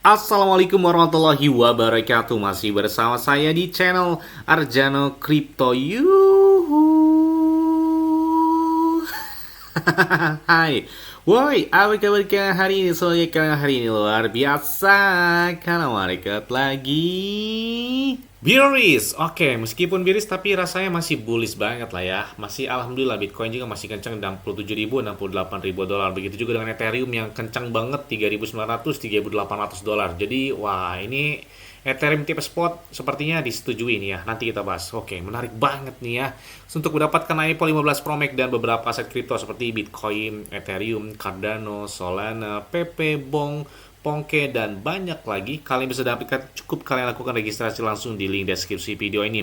Assalamualaikum warahmatullahi wabarakatuh. Masih bersama saya di channel Arjano Crypto. Yuhu. Hai. Woi, apa kabar kalian hari ini? Soalnya kalian hari ini luar biasa karena market lagi bearish. Oke, meskipun bearish tapi rasanya masih bullish banget lah ya. Masih alhamdulillah Bitcoin juga masih kencang 67.000, 68.000 dolar. Begitu juga dengan Ethereum yang kencang banget 3.900, 3.800 dolar. Jadi, wah, ini Ethereum tipe spot sepertinya disetujui nih ya. Nanti kita bahas. Oke, menarik banget nih ya. Untuk mendapatkan iPhone 15 Pro Max dan beberapa aset kripto seperti Bitcoin, Ethereum, Cardano, Solana, PP, Bong, Pongke, dan banyak lagi, kalian bisa dapatkan, cukup kalian lakukan registrasi langsung di link deskripsi video ini.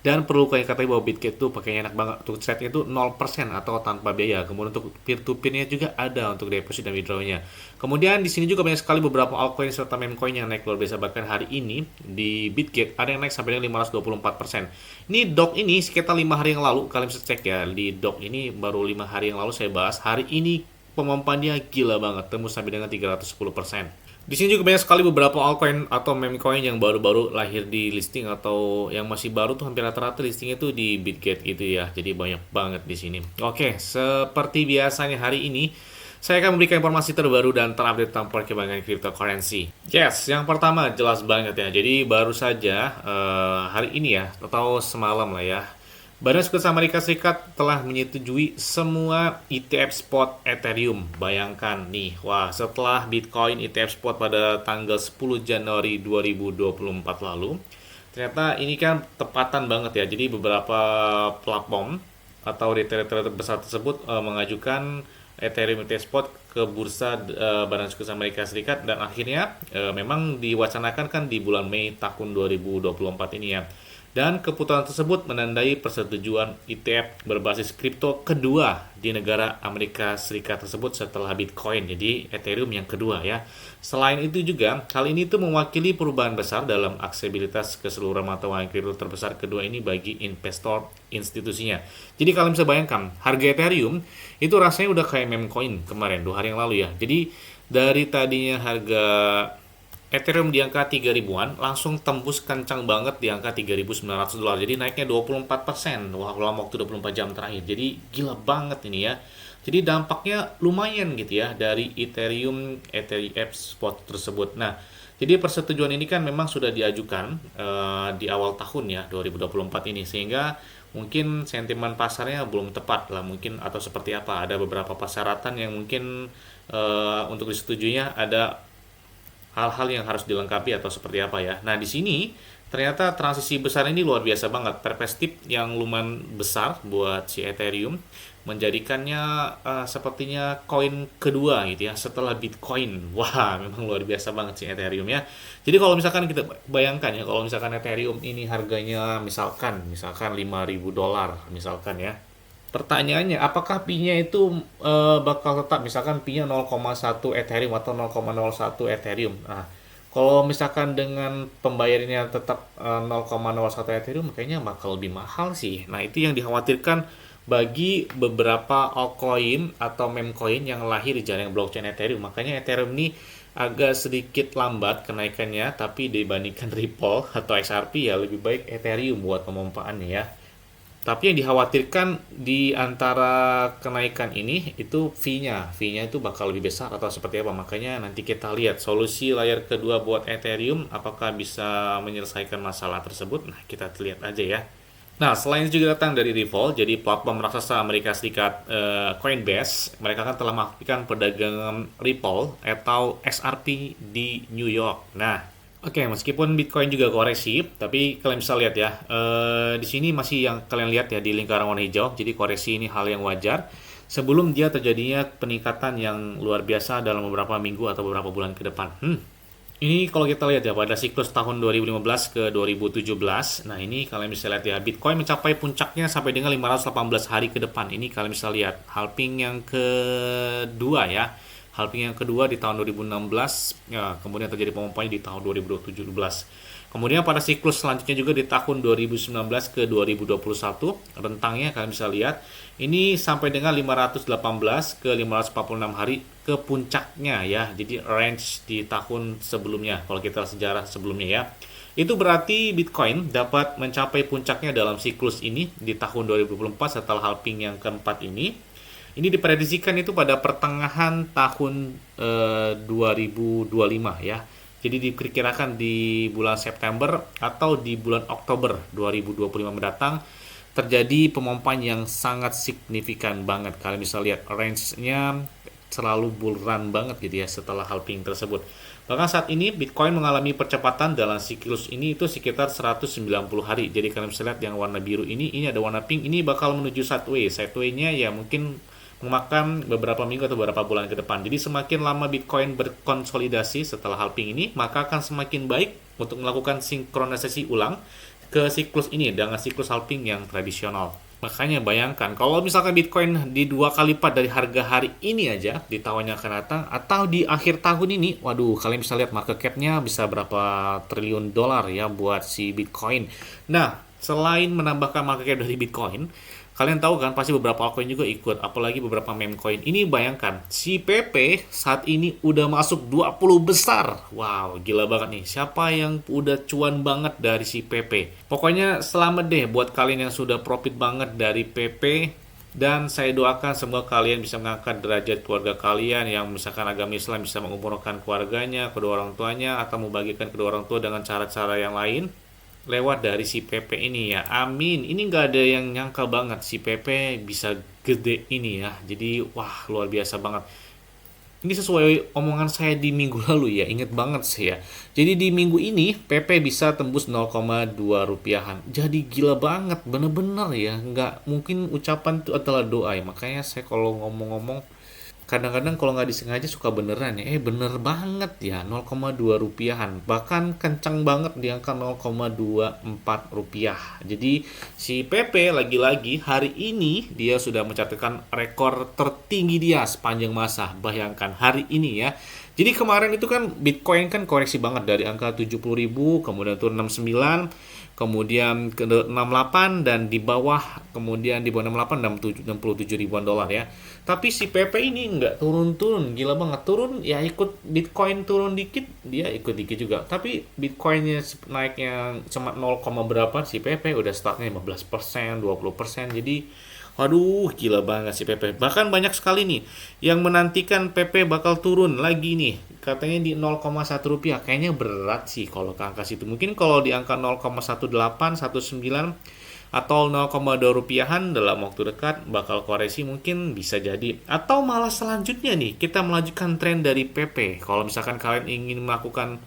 Dan perlu kalian ketahui bahwa Bitget itu pakainya enak banget. Untuk trade itu 0% atau tanpa biaya. Kemudian untuk peer-to-peer-nya juga ada untuk deposit dan withdrawal-nya. Kemudian di sini juga banyak sekali beberapa altcoin serta meme coin yang naik luar biasa. Bahkan hari ini di Bitget ada yang naik sampai dengan 524%. Ini doc ini sekitar 5 hari yang lalu, kalian bisa cek ya. Di doc ini baru 5 hari yang lalu saya bahas. Hari ini pemompannya gila banget, tembus sampai dengan 310%. Di sini juga banyak sekali beberapa altcoin atau meme coin yang baru-baru lahir di listing atau yang masih baru tuh hampir rata-rata listingnya tuh di Bitget gitu ya. Jadi banyak banget di sini. Oke, seperti biasanya hari ini saya akan memberikan informasi terbaru dan terupdate tentang perkembangan cryptocurrency. Yes, yang pertama jelas banget ya. Jadi baru saja hari ini ya atau semalam lah ya. Badan Sekutu Amerika Serikat telah menyetujui semua ETF spot Ethereum. Bayangkan nih, wah setelah Bitcoin ETF spot pada tanggal 10 Januari 2024 lalu, ternyata ini kan tepatan banget ya. Jadi beberapa platform atau retailer terbesar tersebut mengajukan Ethereum ETF spot ke bursa Badan Sekutu Amerika Serikat dan akhirnya memang diwacanakan kan di bulan Mei tahun 2024 ini ya. Dan keputusan tersebut menandai persetujuan ETF berbasis kripto kedua di negara Amerika Serikat tersebut setelah Bitcoin. Jadi Ethereum yang kedua ya. Selain itu juga, hal ini tuh mewakili perubahan besar dalam aksesibilitas keseluruhan mata uang kripto terbesar kedua ini bagi investor institusinya. Jadi kalian bisa bayangkan, harga Ethereum itu rasanya udah kayak meme coin kemarin 2 hari yang lalu ya. Jadi dari tadinya harga Ethereum di angka 3 ribuan langsung tembus kencang banget di angka 3.900 dolar. Jadi naiknya 24%. Wah, dalam waktu 24 jam terakhir. Jadi gila banget ini ya. Jadi dampaknya lumayan gitu ya dari Ethereum ETF spot tersebut. Nah, jadi persetujuan ini kan memang sudah diajukan di awal tahun ya 2024 ini sehingga mungkin sentimen pasarnya belum tepat lah mungkin atau seperti apa. Ada beberapa persyaratan yang mungkin untuk disetujuinya ada hal-hal yang harus dilengkapi atau seperti apa ya. Nah, di sini ternyata transisi besar ini luar biasa banget. Perspektif yang lumayan besar buat si Ethereum menjadikannya sepertinya koin kedua gitu ya setelah Bitcoin. Wah, memang luar biasa banget si Ethereum ya. Jadi kalau misalkan kita bayangkan ya, kalau misalkan Ethereum ini harganya misalkan 5.000 dolar misalkan ya. Pertanyaannya, apakah Pi-nya itu bakal tetap misalkan Pi-nya 0,1 Ethereum atau 0,01 Ethereum. Nah, kalau misalkan dengan pembayarannya tetap 0,01 Ethereum, kayaknya bakal lebih mahal sih. Nah, itu yang dikhawatirkan bagi beberapa altcoin atau meme coin yang lahir di jaringan blockchain Ethereum. Makanya Ethereum ini agak sedikit lambat kenaikannya, tapi dibandingkan Ripple atau XRP ya lebih baik Ethereum buat pemompaannya ya. Tapi yang dikhawatirkan di antara kenaikan ini itu fee-nya itu bakal lebih besar atau seperti apa. Makanya nanti kita lihat solusi layar kedua buat Ethereum apakah bisa menyelesaikan masalah tersebut. Nah, kita lihat aja ya. Nah, selain itu juga datang dari Ripple, jadi platform raksasa Amerika Serikat Coinbase, mereka kan telah melakukan perdagangan Ripple atau XRP di New York. Nah, oke, meskipun Bitcoin juga koreksi, tapi kalian bisa lihat ya, di sini masih yang kalian lihat ya di lingkaran warna hijau. Jadi koreksi ini hal yang wajar sebelum dia terjadinya peningkatan yang luar biasa dalam beberapa minggu atau beberapa bulan ke depan. Ini kalau kita lihat ya pada siklus tahun 2015 ke 2017. Nah, ini kalian bisa lihat ya, Bitcoin mencapai puncaknya sampai dengan 518 hari ke depan. Ini kalian bisa lihat halving yang kedua ya. Halving yang kedua di tahun 2016, ya, kemudian terjadi pemompanya di tahun 2017. Kemudian pada siklus selanjutnya juga di tahun 2019 ke 2021, rentangnya kalian bisa lihat, ini sampai dengan 518 ke 546 hari ke puncaknya ya. Jadi range di tahun sebelumnya, kalau kita sejarah sebelumnya ya. Itu berarti Bitcoin dapat mencapai puncaknya dalam siklus ini di tahun 2024 setelah halving yang keempat ini. Ini diprediksikan itu pada pertengahan tahun 2025 ya. Jadi diperkirakan di bulan September atau di bulan Oktober 2025 mendatang terjadi pemompaan yang sangat signifikan banget. Kalian bisa lihat range-nya selalu bull run banget gitu ya setelah halving tersebut. Bahkan saat ini Bitcoin mengalami percepatan dalam siklus ini itu sekitar 190 hari. Jadi kalian bisa lihat yang warna biru ini ada warna pink, ini bakal menuju sideways. Sideways-nya ya mungkin memakan beberapa minggu atau beberapa bulan ke depan. Jadi semakin lama Bitcoin berkonsolidasi setelah halving ini, maka akan semakin baik untuk melakukan sinkronisasi ulang ke siklus ini dengan siklus halving yang tradisional. Makanya bayangkan kalau misalkan Bitcoin di 2 kali lipat dari harga hari ini aja di tahun yang akan datang atau di akhir tahun ini, waduh kalian bisa lihat market cap-nya bisa berapa triliun dolar ya buat si Bitcoin. Nah, selain menambahkan market cap dari Bitcoin, kalian tahu kan pasti beberapa altcoin juga ikut, apalagi beberapa meme coin. Ini bayangkan, si PP saat ini udah masuk 20 besar. Wow, gila banget nih. Siapa yang udah cuan banget dari si PP? Pokoknya selamat deh buat kalian yang sudah profit banget dari PP. Dan saya doakan semoga kalian bisa mengangkat derajat keluarga kalian yang misalkan agama Islam bisa mengumrohkan keluarganya, kedua orang tuanya, atau membagikan kedua orang tua dengan cara-cara yang lain lewat dari si PP ini ya. Amin. Ini nggak ada yang nyangka banget si PP bisa gede ini ya. Jadi wah luar biasa banget. Ini sesuai omongan saya di minggu lalu ya. Ingat banget sih ya. Jadi di minggu ini PP bisa tembus 0,2 rupiahan. Jadi gila banget. Bener-bener ya. Nggak mungkin ucapan itu adalah doa ya. Makanya saya kalau ngomong-ngomong kadang-kadang kalau nggak disengaja suka beneran ya. Bener banget ya, 0,2 rupiahan. Bahkan kencang banget di angka 0,24 rupiah. Jadi si PP lagi-lagi hari ini dia sudah mencatatkan rekor tertinggi dia sepanjang masa. Bayangkan hari ini ya. Jadi kemarin itu kan Bitcoin kan koreksi banget dari angka 70.000, kemudian turun 69, kemudian ke 68, dan di bawah, kemudian di bawah 68 67 ribuan dolar ya. Tapi si PP ini nggak turun-turun, gila banget. Turun ya ikut Bitcoin turun dikit, dia ikut dikit juga. Tapi Bitcoinnya naiknya cuma 0, berapa, si PP udah startnya 15%, 20%. Jadi waduh, gila banget si PP. Bahkan banyak sekali nih yang menantikan PP bakal turun lagi nih. Katanya di 0,1 rupiah. Kayaknya berat sih kalau ke angka situ. Mungkin kalau di angka 0,18, 19 atau 0,2 rupiahan dalam waktu dekat bakal koreksi mungkin bisa jadi. Atau malah selanjutnya nih kita melanjutkan tren dari PP. Kalau misalkan kalian ingin melakukan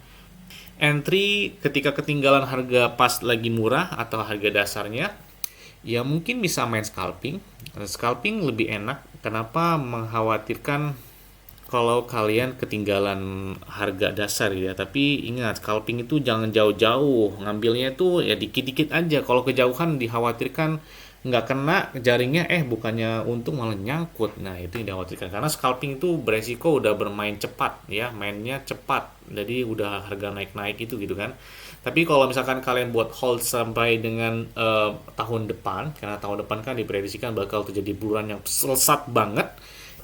entry ketika ketinggalan harga pas lagi murah atau harga dasarnya, ya mungkin bisa main scalping. Scalping lebih enak. Kenapa? Mengkhawatirkan kalau kalian ketinggalan harga dasar ya. Tapi ingat, scalping itu jangan jauh-jauh. Ngambilnya itu ya dikit-dikit aja. Kalau kejauhan dikhawatirkan nggak kena jaringnya, bukannya untung malah nyangkut. Nah itu yang dikhawatirkan. Karena scalping itu beresiko udah bermain cepat ya. Mainnya cepat. Jadi udah harga naik-naik itu gitu kan. Tapi kalau misalkan kalian buat hold sampai dengan tahun depan, karena tahun depan kan diprediksikan bakal terjadi bulan yang sesat banget,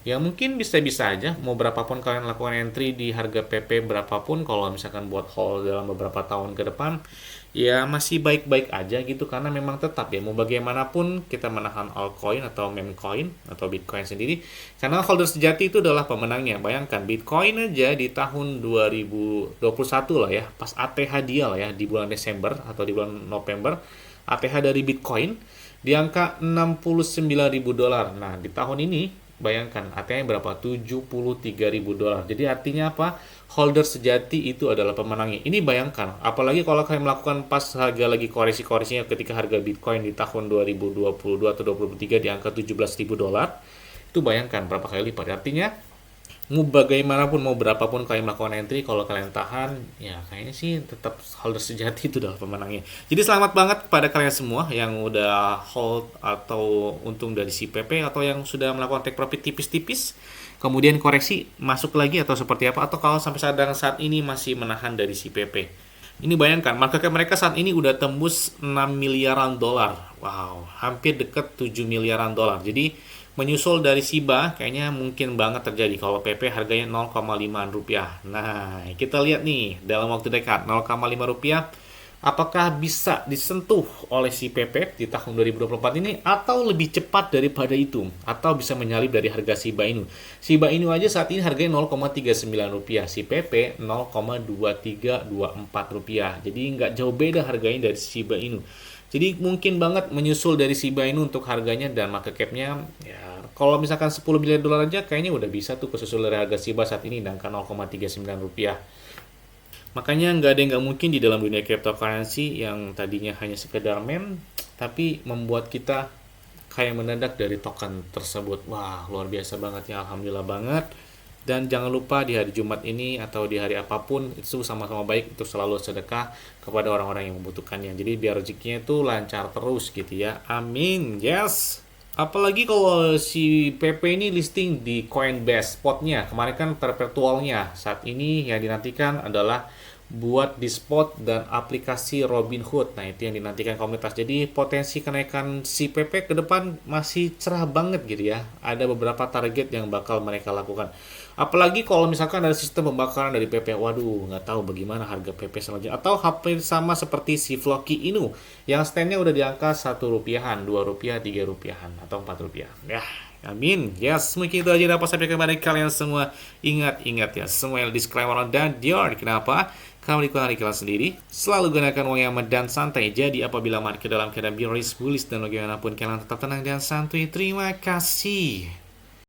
ya mungkin bisa-bisa aja mau berapapun kalian lakukan entry di harga PP berapapun, kalau misalkan buat hold dalam beberapa tahun ke depan, ya masih baik-baik aja gitu. Karena memang tetap ya mau bagaimanapun kita menahan altcoin atau meme coin atau Bitcoin sendiri, karena holder sejati itu adalah pemenangnya. Bayangkan Bitcoin aja di tahun 2021 lah ya, pas ATH dia lah ya di bulan Desember atau di bulan November, ATH dari Bitcoin di angka 69.000 dolar. Nah di tahun ini bayangkan ATH berapa? 73.000 dolar. Jadi artinya apa? Holder sejati itu adalah pemenangnya. Ini bayangkan, apalagi kalau kalian melakukan pas harga lagi koreksi-koreksinya ketika harga Bitcoin di tahun 2022 atau 2023 di angka 17.000 dolar. Itu bayangkan berapa kali lipat. Artinya mau bagaimanapun, mau berapapun kalian melakukan entry, kalau kalian tahan, ya kayaknya sih tetap holder sejati itu adalah pemenangnya. Jadi selamat banget kepada kalian semua yang udah hold atau untung dari si PP, atau yang sudah melakukan take profit tipis-tipis. kemudian koreksi masuk lagi atau seperti apa, atau kalau sampai saat ini masih menahan dari si PP. Ini bayangkan, market cap mereka saat ini udah tembus 6 miliaran dolar. Wow, hampir deket 7 miliaran dolar. Jadi menyusul dari SIBA kayaknya mungkin banget terjadi kalau PP harganya 0,5 rupiah. Nah, kita lihat nih dalam waktu dekat 0,5 rupiah apakah bisa disentuh oleh si PP di tahun 2024 ini atau lebih cepat daripada itu, atau bisa menyalip dari harga Shiba Inu. Shiba Inu aja saat ini harganya 0,39 rupiah, si PP 0,2324 rupiah. Jadi nggak jauh beda harganya dari Shiba Inu. Jadi mungkin banget menyusul dari Shiba Inu untuk harganya dan market cap-nya ya kalau misalkan 10 miliar dolar aja kayaknya udah bisa tuh kesusul dari harga Shiba saat ini dan 0,39 rupiah. Makanya nggak ada yang nggak mungkin di dalam dunia cryptocurrency yang tadinya hanya sekedar meme, tapi membuat kita kayak mendadak dari token tersebut. Wah, luar biasa banget ya, alhamdulillah banget. Dan jangan lupa di hari Jumat ini atau di hari apapun itu sama-sama baik untuk selalu sedekah kepada orang-orang yang membutuhkannya. Jadi biar rezekinya itu lancar terus gitu ya. Amin. Yes. Apalagi kalau si PP ini listing di Coinbase spotnya. Kemarin kan perpetualnya. Saat ini yang dinantikan adalah buat di spot dan aplikasi Robinhood. Nah, itu yang dinantikan komunitas. Jadi potensi kenaikan si PP ke depan masih cerah banget gitu ya. Ada beberapa target yang bakal mereka lakukan. Apalagi kalau misalkan ada sistem pembakaran dari PP. Waduh, nggak tahu bagaimana harga PP selanjutnya. Atau hampir sama seperti si Floki Inu yang standnya udah di angka 1 rupiahan, 2 rupiah, 3 rupiahan, atau 4 rupiah. Ya, amin. Yes, mungkin itu aja dapat sampai kepada kalian semua. Ingat ya, semua disclaimer dan dior. Kenapa? Kamu di kelas sendiri, selalu gunakan uang yang aman dan santai. Jadi apabila market dalam keadaan bearish, bullish, dan bagaimanapun kalian tetap tenang dan santuy. Terima kasih.